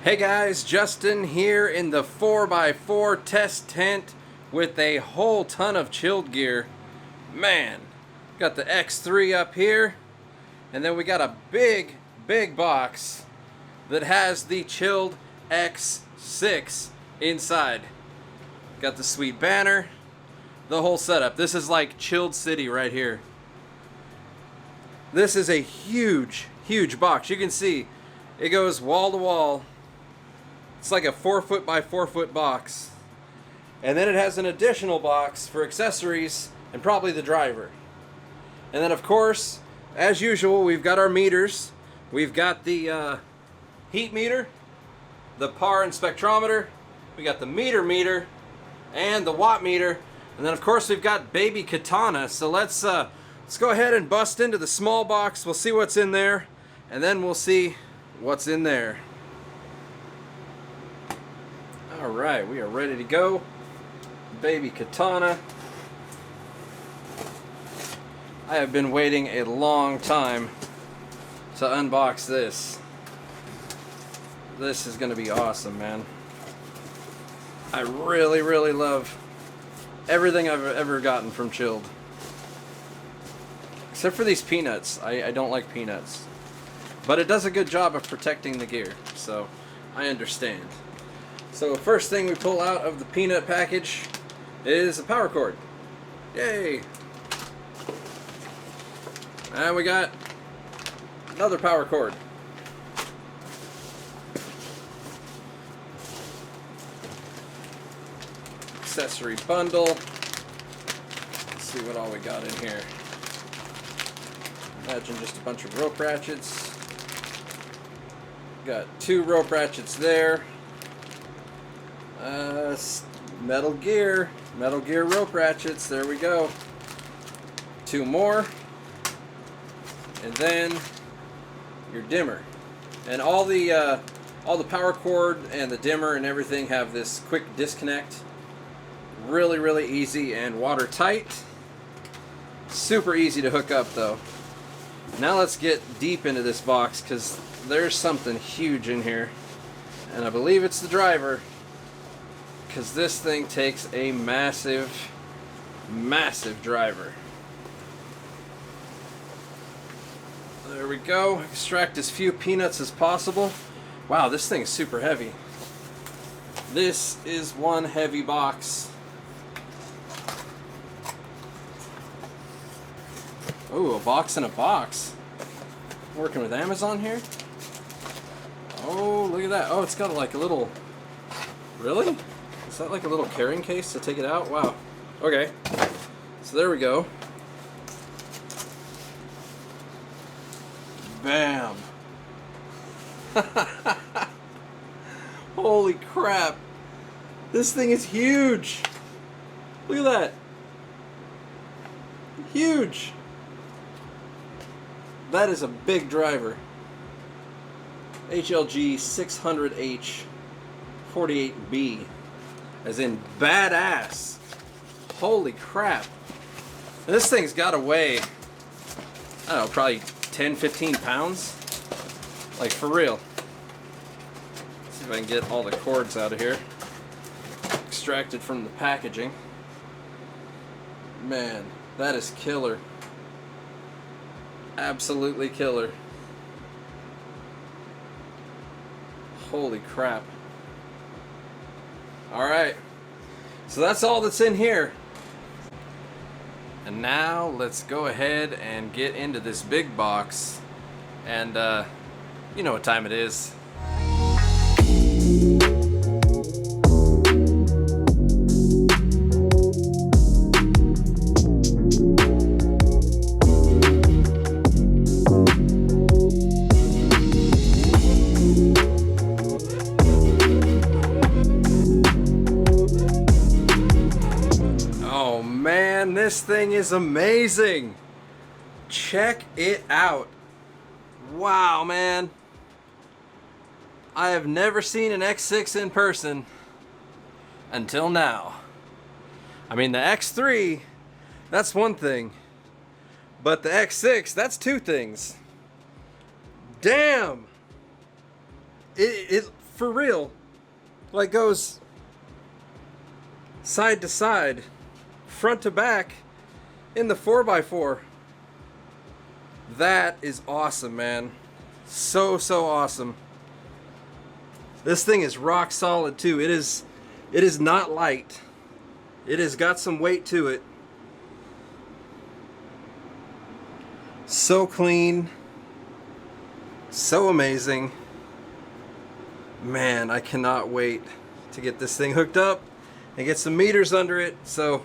Hey guys, Justin here in the 4x4 test tent with a whole ton of chilled gear. Man, got the X3 up here, and then we got a big box that has the chilled X6 inside. Got the sweet banner, the whole setup. This is like chilled city right here. This is a huge box. You can see it goes wall to wall. It's like a 4-foot by 4-foot box. And then it has an additional box for accessories and probably the driver. And then of course, as usual, we've got our meters. We've got the heat meter, the par and spectrometer, we got the meter, and the watt meter. And then of course we've got baby Katana. So let's go ahead and bust into the small box. We'll see what's in there, and then we'll see what's in there. Alright, we are ready to go. Baby Katana. I have been waiting a long time to unbox this. This is going to be awesome, man. I really love everything I've ever gotten from Chilled. Except for these peanuts. I don't like peanuts. But it does a good job of protecting the gear, so I understand. So first thing we pull out of the peanut package is a power cord. Yay! And we got another power cord. Accessory bundle. Let's see what all we got in here. Imagine just a bunch of rope ratchets. Got 2 rope ratchets there. Metal gear rope ratchets. There we go. 2 more, and then your dimmer. And all the power cord and the dimmer and everything have this quick disconnect. Really easy and watertight. Super easy to hook up though. Now let's get deep into this box, because there's something huge in here, and I believe it's the driver, because this thing takes a massive driver. There we go. Extract as few peanuts as possible. Wow, this thing is super heavy. This is one heavy box. Ooh, a box in a box. Working with Amazon here. Oh, look at that. Oh, it's got like a little... Really? Is that like a little carrying case to take it out? Wow. Okay. So there we go. Bam. Holy crap. This thing is huge. Look at that. Huge. That is a big driver. HLG 600H 48B. As in badass. Holy crap. This thing's got to weigh, I don't know, probably 10-15 pounds. Like, for real. Let's see if I can get all the cords out of here. Extracted from the packaging. Man, that is killer. Absolutely killer. Holy crap. Alright, so that's all that's in here. And now let's go ahead and get into this big box. And you know what time it is. Man, this thing is amazing. Check it out. Wow, man. I have never seen an X6 in person until now. I mean, the X3, that's one thing. But the X6, that's 2 things. Damn. It for real. Like goes side to side, front to back in the 4x4. That is awesome, man. So awesome. This thing is rock solid too. It is not light. It has got some weight to it. So clean. So amazing. Man, I cannot wait to get this thing hooked up and get some meters under it. So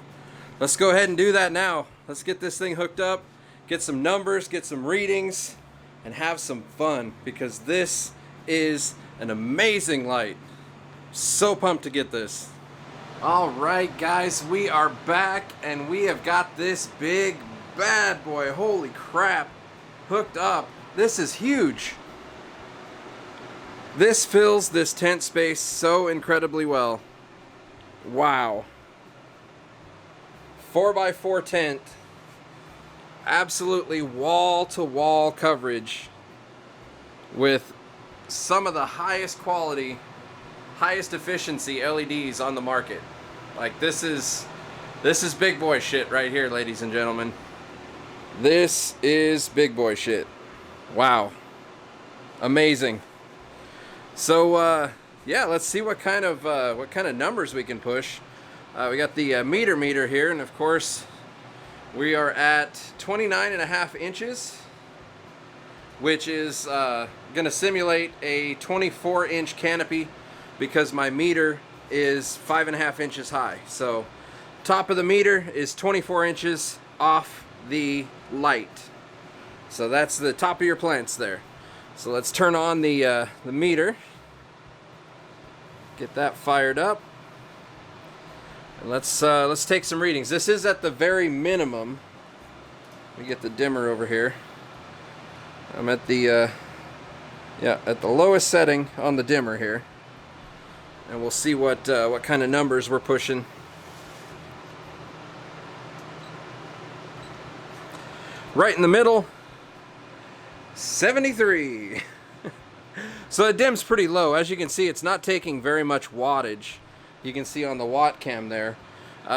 let's go ahead and do that now. Let's get this thing hooked up, get some numbers, get some readings, and have some fun, because this is an amazing light. So pumped to get this. Alright guys, we are back and we have got this big bad boy, holy crap, hooked up. This is huge. This fills this tent space so incredibly well. Wow. 4x4 tent. Absolutely wall-to-wall coverage with some of the highest quality, highest efficiency LEDs on the market. Like this is big boy shit right here, ladies and gentlemen. This is big boy shit. Wow. Amazing. So yeah, let's see what kind of numbers we can push. We got the meter here, and of course we are at 29.5 inches, which is going to simulate a 24-inch canopy because my meter is 5.5 inches high. So top of the meter is 24 inches off the light. So that's the top of your plants there. So let's turn on the meter. Get that fired up. And let's take some readings. This is at the very minimum. Let me get the dimmer over here. I'm at the at the lowest setting on the dimmer here, and we'll see what kind of numbers we're pushing. Right in the middle, 73. So the dim's pretty low. As you can see, it's not taking very much wattage. You can see on the watt cam there.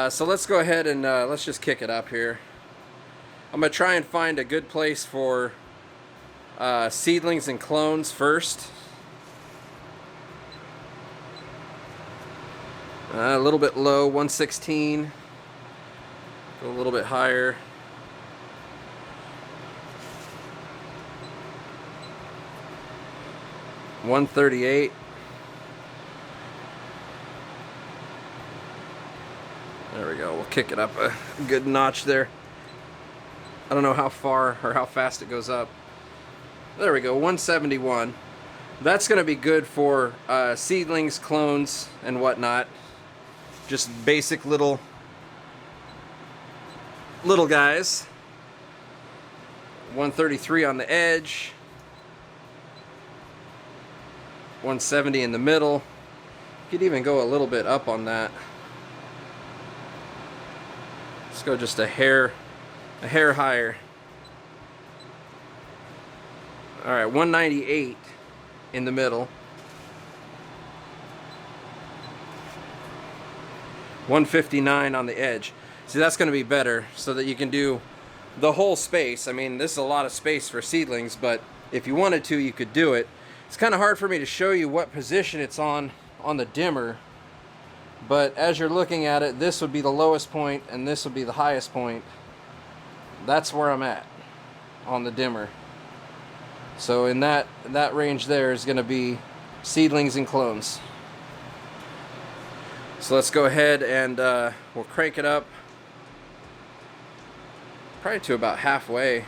So let's go ahead and let's just kick it up here. I'm going to try and find a good place for seedlings and clones first. A little bit low, 116. Go a little bit higher. $138. There we go. We'll kick it up a good notch there. I don't know how far or how fast it goes up. There we go. 171. That's going to be good for seedlings, clones, and whatnot. Just basic little guys. 133 on the edge. 170 in the middle. You could even go a little bit up on that. Let's go just a hair higher. All right, 198 in the middle. 159 on the edge. See, that's going to be better so that you can do the whole space. I mean, this is a lot of space for seedlings, but if you wanted to, you could do it. It's kind of hard for me to show you what position it's on the dimmer, but as you're looking at it, this would be the lowest point and this would be the highest point. That's where I'm at on the dimmer. So in that range there is going to be seedlings and clones. So let's go ahead and we'll crank it up probably to about halfway,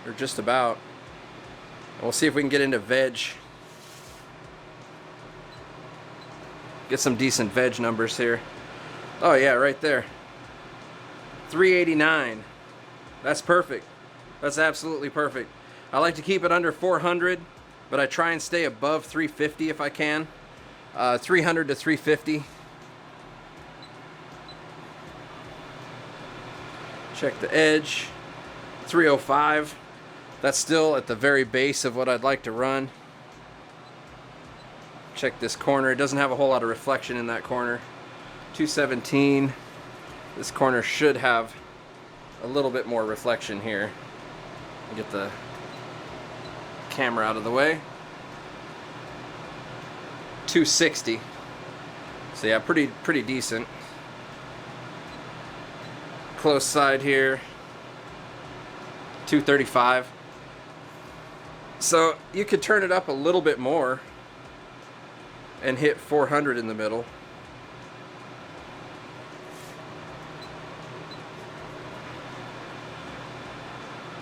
or just about. And we'll see if we can get into veg. Get some decent veg numbers here. Oh yeah, right there. 389. That's perfect. That's absolutely perfect. I like to keep it under 400, but I try and stay above 350 if I can. 300 to 350. Check the edge. 305. That's still at the very base of what I'd like to run. Check this corner. It doesn't have a whole lot of reflection in that corner. 217. This corner should have a little bit more reflection here. Get the camera out of the way. 260. So yeah, pretty decent. Close side here. 235. So you could turn it up a little bit more and hit 400 in the middle.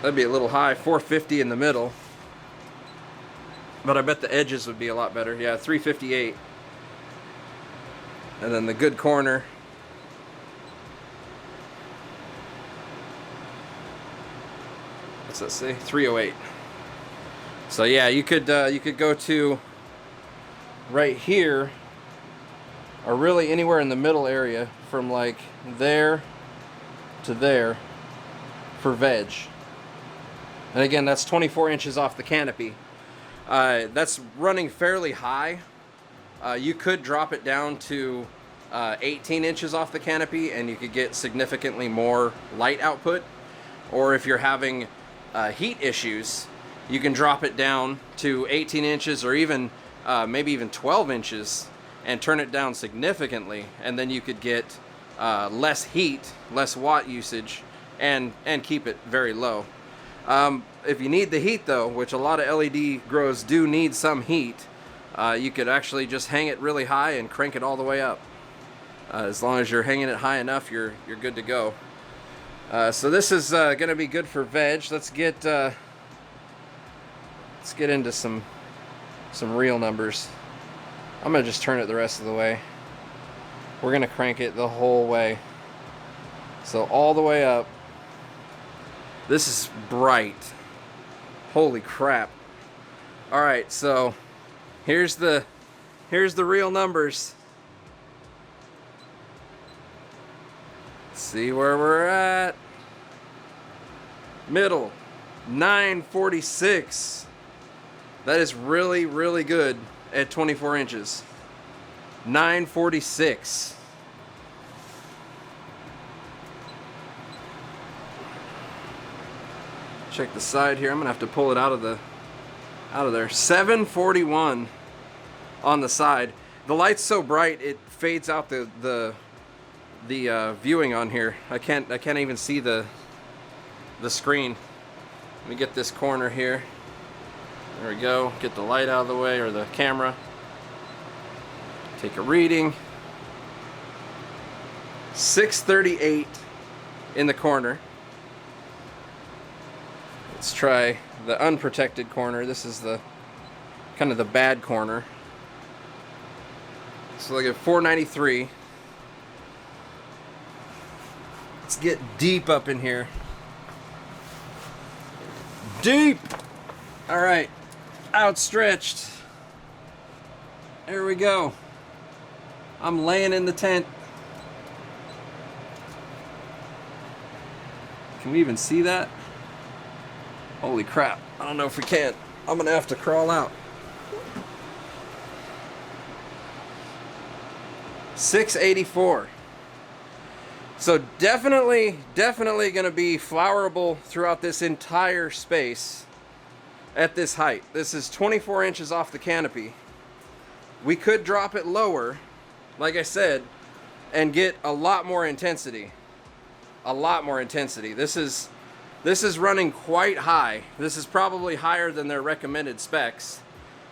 That'd be a little high. 450 in the middle. But I bet the edges would be a lot better. Yeah, 358. And then the good corner. What's that say? 308. So yeah, you could go to right here, or really anywhere in the middle area, from like there to there for veg. And again, that's 24 inches off the canopy. That's running fairly high. You could drop it down to 18 inches off the canopy and you could get significantly more light output. Or if you're having heat issues, you can drop it down to 18 inches or even maybe even 12 inches and turn it down significantly, and then you could get less heat, less watt usage, and keep it very low. If you need the heat though, which a lot of LED grows do need some heat, you could actually just hang it really high and crank it all the way up. As long as you're hanging it high enough, you're good to go. So this is going to be good for veg. Let's get into some real numbers. I'm going to just turn it the rest of the way. We're going to crank it the whole way. So all the way up. This is bright. Holy crap. Alright, so here's the real numbers. Let's see where we're at. Middle, 946. That is really, really good at 24 inches. 946. Check the side here. I'm gonna have to pull it out of there. 741 on the side. The light's so bright it fades out the viewing on here. I can't even see the screen. Let me get this corner here. There we go. Get the light out of the way, or the camera. Take a reading. 638 in the corner. Let's try the unprotected corner. This is the kind of the bad corner. So look at 493. Let's get deep up in here. Deep! Alright. Outstretched. There we go. I'm laying in the tent. Can we even see that? Holy crap. I don't know if we can. I'm gonna have to crawl out. 684. So definitely gonna be flowerable throughout this entire space at this height. This is 24 inches off the canopy. We could drop it lower, like I said, and get a lot more intensity. A lot more intensity. This is running quite high. This is probably higher than their recommended specs,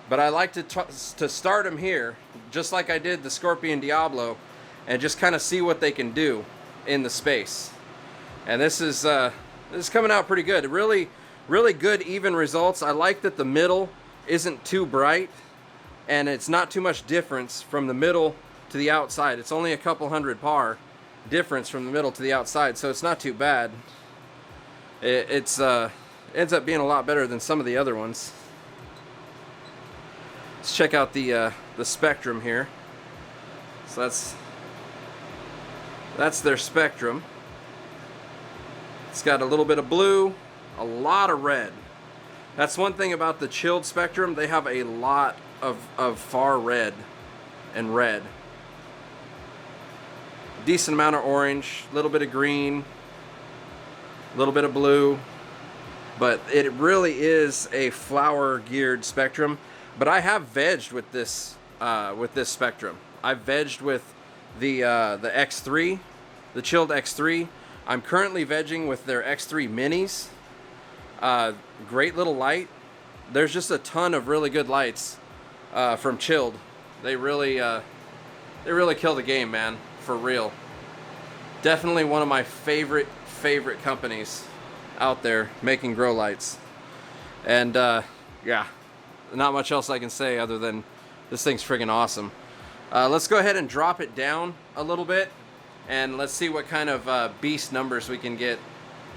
but I like to start them here, just like I did the Scorpion Diablo, and just kind of see what they can do in the space. And this is coming out pretty good. Really good even results. I like that the middle isn't too bright, and it's not too much difference from the middle to the outside. It's only a couple hundred par difference from the middle to the outside, so it's not too bad. It ends up being a lot better than some of the other ones. Let's check out the spectrum here. So that's their spectrum. It's got a little bit of blue, a lot of red. That's one thing about the chilled spectrum. They have a lot of far red and red. Decent amount of orange, a little bit of green, a little bit of blue, but it really is a flower geared spectrum. But I have vegged with this spectrum. I've vegged with the X3, the chilled X3. I'm currently vegging with their X3 minis. Great little light. There's just a ton of really good lights from Chilled. They really kill the game, man, for real. Definitely one of my favorite companies out there making grow lights. And yeah, not much else I can say other than this thing's friggin' awesome. Let's go ahead and drop it down a little bit, and let's see what kind of beast numbers we can get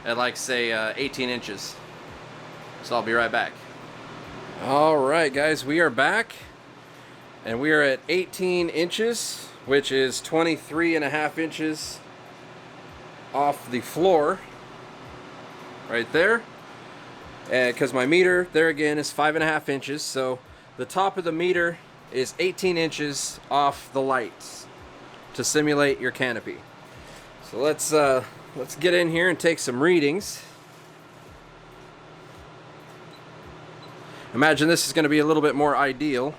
at, like, say 18 inches. So I'll be right back. All right, guys, we are back, and we are at 18 inches, which is 23.5 inches off the floor right there. And because my meter there again is 5.5 inches, so the top of the meter is 18 inches off the lights to simulate your canopy. So let's get in here and take some readings. Imagine this is going to be a little bit more ideal.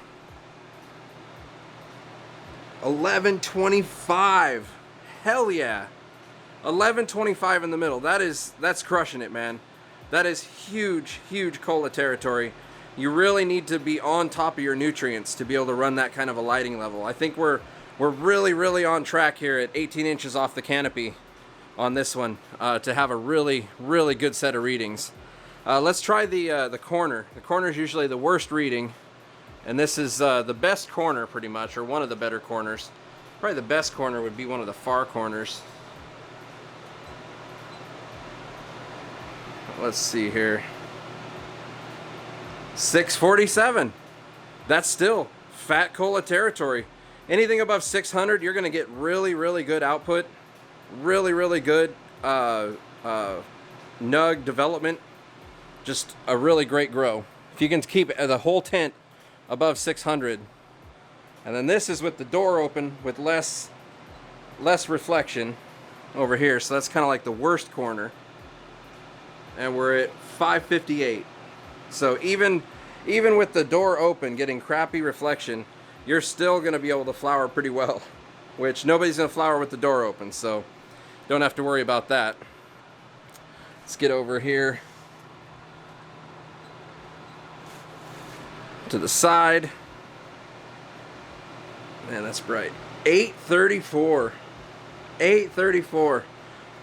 1125. Hell yeah. 1125 in the middle. That's crushing it, man. That is huge cola territory. You really need to be on top of your nutrients to be able to run that kind of a lighting level. I think we're really on track here at 18 inches off the canopy on this one to have a really good set of readings. Let's try the corner. The corner is usually the worst reading, and this is the best corner pretty much, or one of the better corners. Probably the best corner would be one of the far corners. Let's see here. 647. That's still fat cola territory. Anything above 600, you're going to get really good output. Really good nug development. Just a really great grow. If you can keep the whole tent above 600. And then this is with the door open with less reflection over here. So that's kind of like the worst corner. And we're at 558. So even with the door open getting crappy reflection, you're still going to be able to flower pretty well, which nobody's going to flower with the door open, so don't have to worry about that. Let's get over here to the side. Man, that's bright. 834. 834.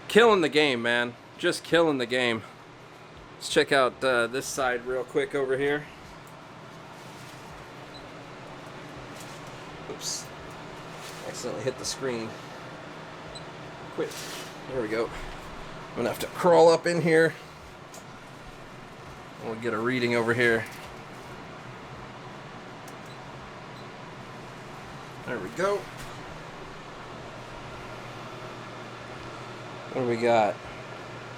Killing the game, man. Just killing the game. Let's check out this side real quick over here. Oops. Accidentally hit the screen. Quit. There we go. I'm gonna have to crawl up in here. We'll get a reading over here. There we go. What do we got?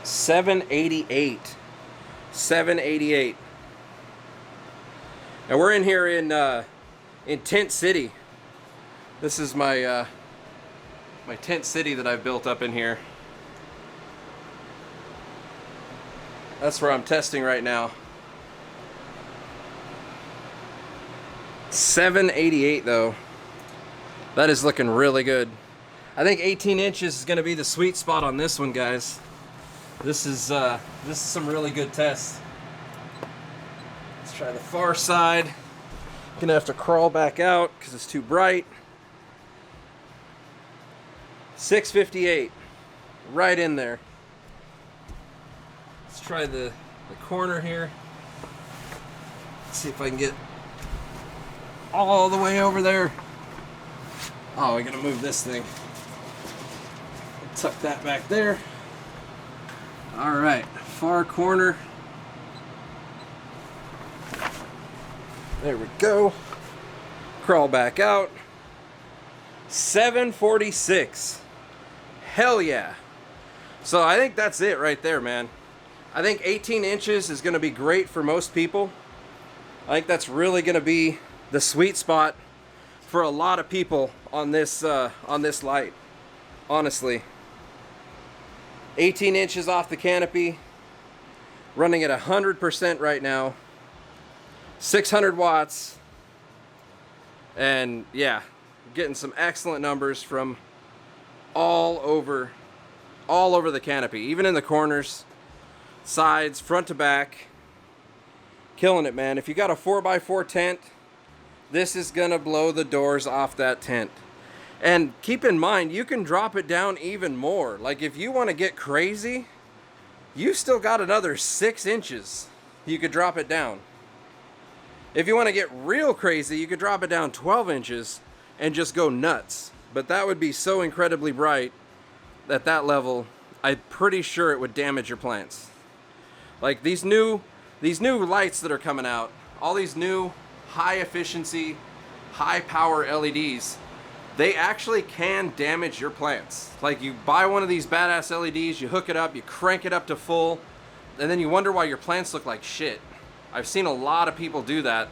788. 788. Now we're in here in Tent City. This is my my tent city that I've built up in here. That's where I'm testing right now. 788 though. That is looking really good. I think 18 inches is going to be the sweet spot on this one, guys. This is some really good tests. Let's try the far side. Gonna have to crawl back out because it's too bright. 658, right in there. Let's try the corner here. Let's see if I can get all the way over there. Oh, we gotta move this thing. Tuck that back there. All right, far corner. There we go. Crawl back out. 746. Hell yeah. So I think that's it right there, man. I think 18 inches is going to be great for most people. I think that's really going to be the sweet spot for a lot of people on this light. Honestly, 18 inches off the canopy, running at 100% right now, 600 watts, and yeah, getting some excellent numbers from all over the canopy, even in the corners, sides, front to back. Killing it, man. If you got a 4x4 tent, this is gonna blow the doors off that tent. And keep in mind, you can drop it down even more. Like if you want to get crazy, you still got another 6 inches you could drop it down. If you want to get real crazy, you could drop it down 12 inches and just go nuts. But that would be so incredibly bright at that level, I'm pretty sure it would damage your plants. Like these new lights that are coming out, all these new high efficiency, high power LEDs, they actually can damage your plants. Like you buy one of these badass LEDs, you hook it up, you crank it up to full, and then you wonder why your plants look like shit. I've seen a lot of people do that,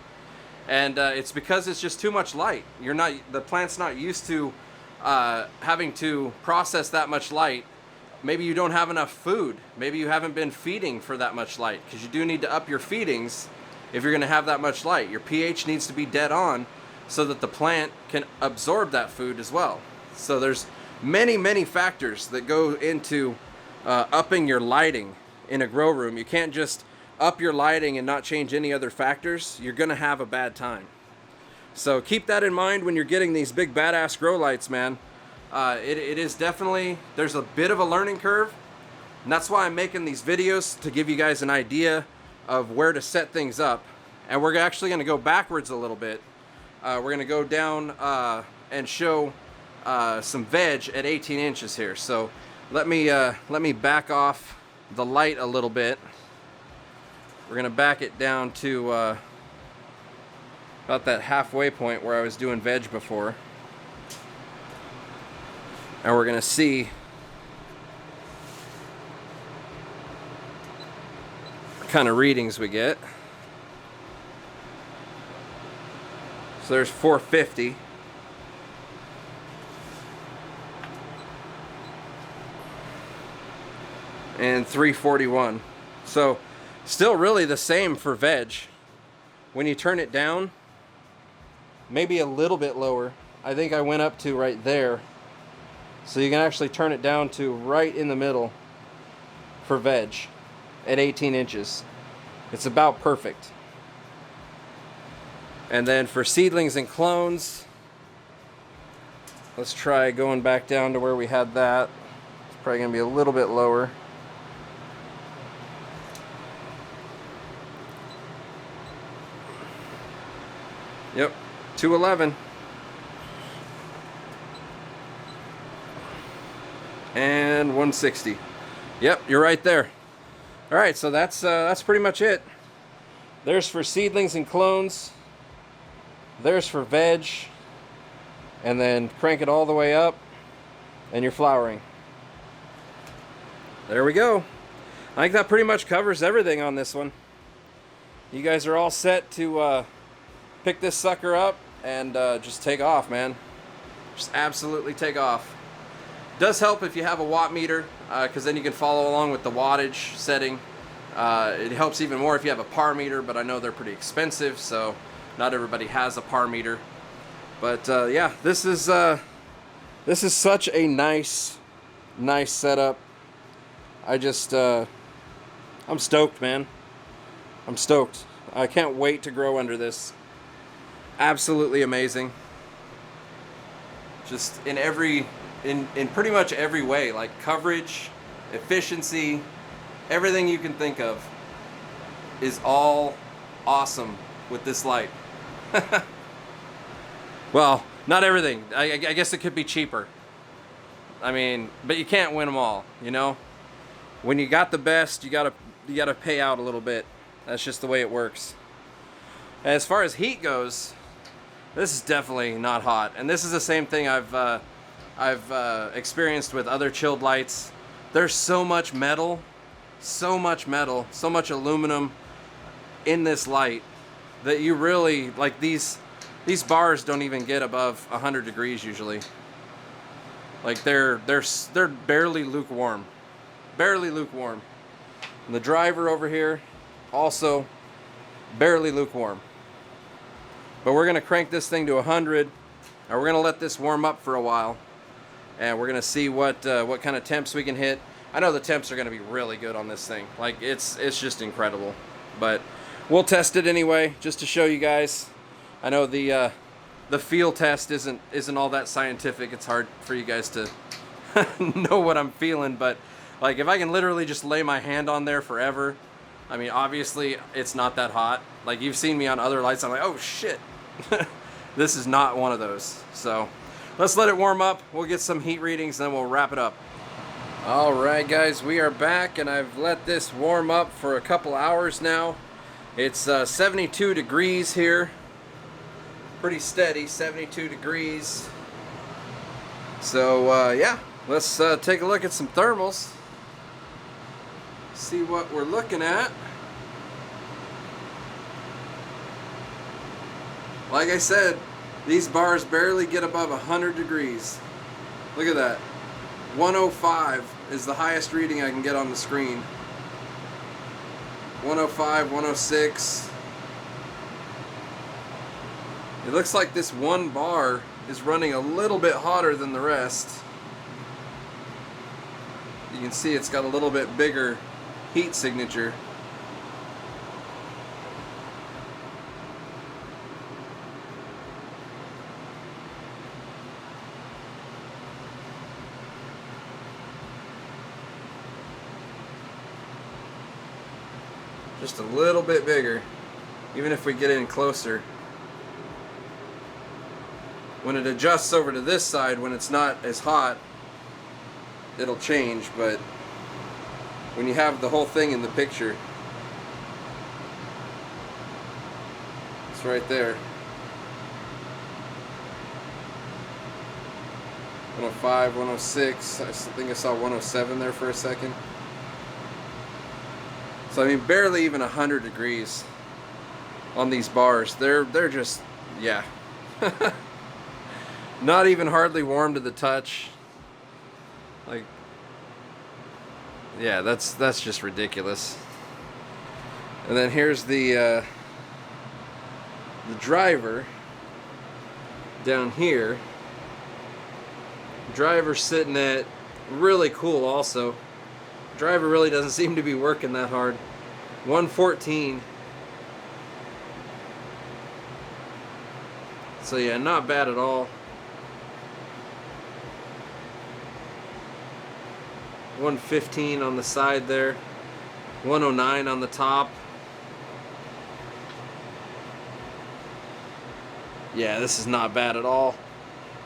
and it's because it's just too much light. The plant's not used to having to process that much light. Maybe you don't have enough food. Maybe you haven't been feeding for that much light, because you do need to up your feedings if you're gonna have that much light. Your pH needs to be dead on so that the plant can absorb that food as well. So there's many factors that go into upping your lighting in a grow room. You can't just up your lighting and not change any other factors. You're gonna have a bad time. So keep that in mind when you're getting these big badass grow lights, man. It is definitely, there's a bit of a learning curve, and that's why I'm making these videos, to give you guys an idea of where to set things up. And we're actually gonna go backwards a little bit. We're gonna go down and show some veg at 18 inches here. So let me back off the light a little bit. We're gonna back it down to about that halfway point where I was doing veg before. And we're gonna see what kind of readings we get. So there's 450. And 341. So still really the same for veg. When you turn it down, maybe a little bit lower. I think I went up to right there. So you can actually turn it down to right in the middle for veg at 18 inches. It's about perfect. And then for seedlings and clones, let's try going back down to where we had that. It's probably going to be a little bit lower. Yep, 211. And 160. Yep, you're right there. All right, so that's pretty much it. There's for seedlings and clones. There's for veg. And then crank it all the way up, and you're flowering. There we go. I think that pretty much covers everything on this one. You guys are all set to pick this sucker up and just take off, man. Just absolutely take off. Does help if you have a watt meter, because then you can follow along with the wattage setting. It helps even more if you have a par meter, but I know they're pretty expensive, so not everybody has a par meter. But yeah, this is such a nice setup. I just I'm stoked, man. I'm stoked. I can't wait to grow under this. Absolutely amazing. Just in pretty much every way, like coverage, efficiency, everything you can think of is all awesome with this light. Well, not everything. I guess it could be cheaper. I mean, but you can't win them all, you know? When you got the best, you gotta pay out a little bit. That's just the way it works. As far as heat goes, this is definitely not hot, and this is the same thing I've experienced with other chilled lights. There's so much metal, so much aluminum in this light that you really, like these These bars don't even get above 100 degrees usually. Like they're barely lukewarm. Barely lukewarm. And the driver over here, also barely lukewarm. But we're gonna crank this thing to 100, and we're gonna let this warm up for a while, and we're gonna see what kind of temps we can hit. I know the temps are gonna be really good on this thing. Like it's just incredible. But we'll test it anyway, just to show you guys. I know the feel test isn't all that scientific. It's hard for you guys to know what I'm feeling, but like if I can literally just lay my hand on there forever, I mean obviously it's not that hot. Like you've seen me on other lights, I'm like, oh shit. This is not one of those. So let's let it warm up. We'll get some heat readings, then we'll wrap it up. Alright guys, we are back, and I've let this warm up for a couple hours now. It's 72 degrees here. Pretty steady, 72 degrees. So yeah, let's take a look at some thermals. See what we're looking at. Like I said, these bars barely get above 100 degrees. Look at that. 105 is the highest reading I can get on the screen. 105, 106. It looks like this one bar is running a little bit hotter than the rest. You can see it's got a little bit bigger heat signature. Just a little bit bigger, even if we get in closer. When it adjusts over to this side, when it's not as hot, it'll change, but when you have the whole thing in the picture, it's right there. 105, 106, I think I saw 107 there for a second. So I mean, barely even 100 degrees on these bars. They're just, yeah. Not even hardly warm to the touch. Like, yeah, that's just ridiculous. And then here's the driver down here. Driver sitting at really cool also. Driver really doesn't seem to be working that hard. 114. So yeah, not bad at all. 115 on the side there. 109 on the top. Yeah, this is not bad at all.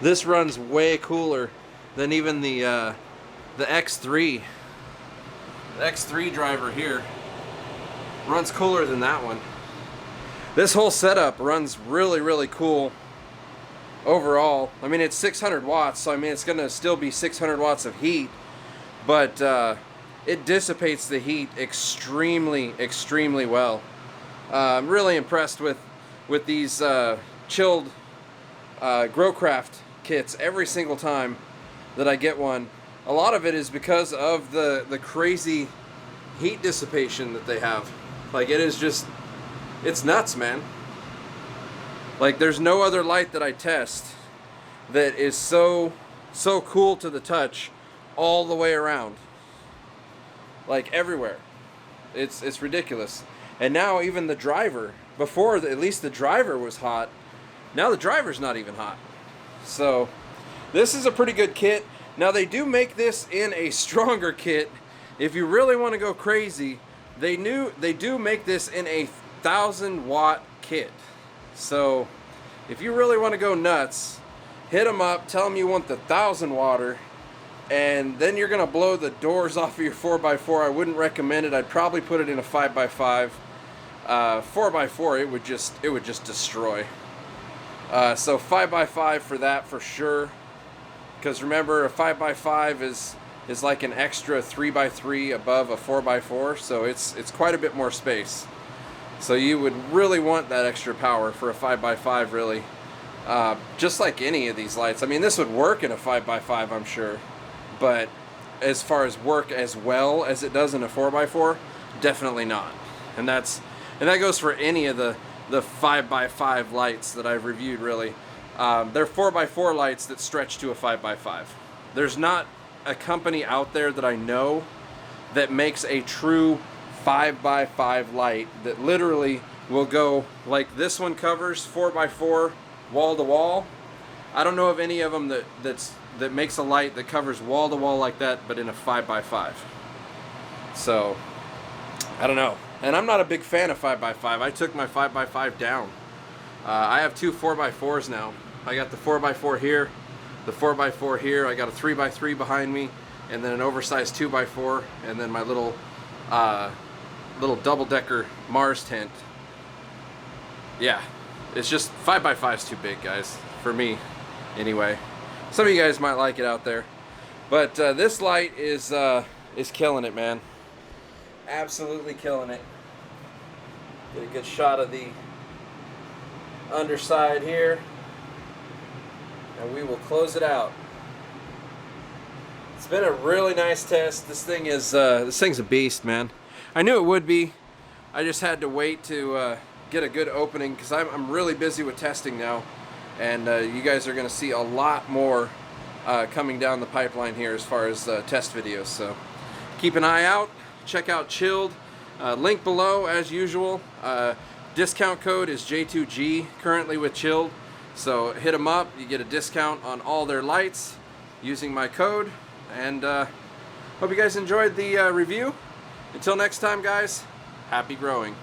This runs way cooler than even the X3. The X3 driver here runs cooler than that one. This whole setup runs really, really cool overall. I mean, it's 600 watts, so I mean, it's gonna still be 600 watts of heat, but it dissipates the heat extremely, extremely well. I'm really impressed with these chilled Growcraft kits every single time that I get one. A lot of it is because of the crazy heat dissipation that they have. Like, it is just, it's nuts, man. Like, there's no other light that I test that is so cool to the touch all the way around. Like, everywhere. It's ridiculous. And now even the driver, before at least the driver was hot, now the driver's not even hot. So this is a pretty good kit. Now they do make this in a stronger kit. If you really want to go crazy, they do make this in a 1,000-watt kit. So if you really want to go nuts, hit them up, tell them you want the 1,000-watter, and then you're gonna blow the doors off of your 4x4. I wouldn't recommend it. I'd probably put it in a 5x5. 4x4, it would just destroy. So 5x5 for that for sure. Because remember, a 5x5 is like an extra 3x3 above a 4x4, so it's quite a bit more space. So you would really want that extra power for a 5x5, really. just like any of these lights. I mean, this would work in a 5x5, I'm sure, but as far as work as well as it does in a 4x4, definitely not. And that goes for any of the 5x5 lights that I've reviewed, really. They're 4x4 lights that stretch to a 5x5. There's not a company out there that I know that makes a true 5x5 light that literally will go like this one covers, 4x4 wall to wall. I don't know of any of them that makes a light that covers wall to wall like that, but in a 5x5. So I don't know. And I'm not a big fan of 5x5. I took my 5x5 down. I have two 4x4s now. I got the 4x4 here, the 4x4 here. I got a 3x3 behind me, and then an oversized 2x4, and then my little double-decker Mars tent. Yeah, it's just 5x5 is too big, guys, for me anyway. Some of you guys might like it out there, but this light is killing it, man. Absolutely killing it. Get a good shot of the underside here, and we will close it out. It's been a really nice test. This thing's a beast, man. I knew it would be. I just had to wait to get a good opening, because I'm really busy with testing now, and you guys are going to see a lot more coming down the pipeline here as far as test videos. So keep an eye out. Check out Chilled. Link below as usual. Discount code is J2G currently with Chilled. So hit them up. You get a discount on all their lights using my code. And hope you guys enjoyed the review. Until next time, guys, happy growing.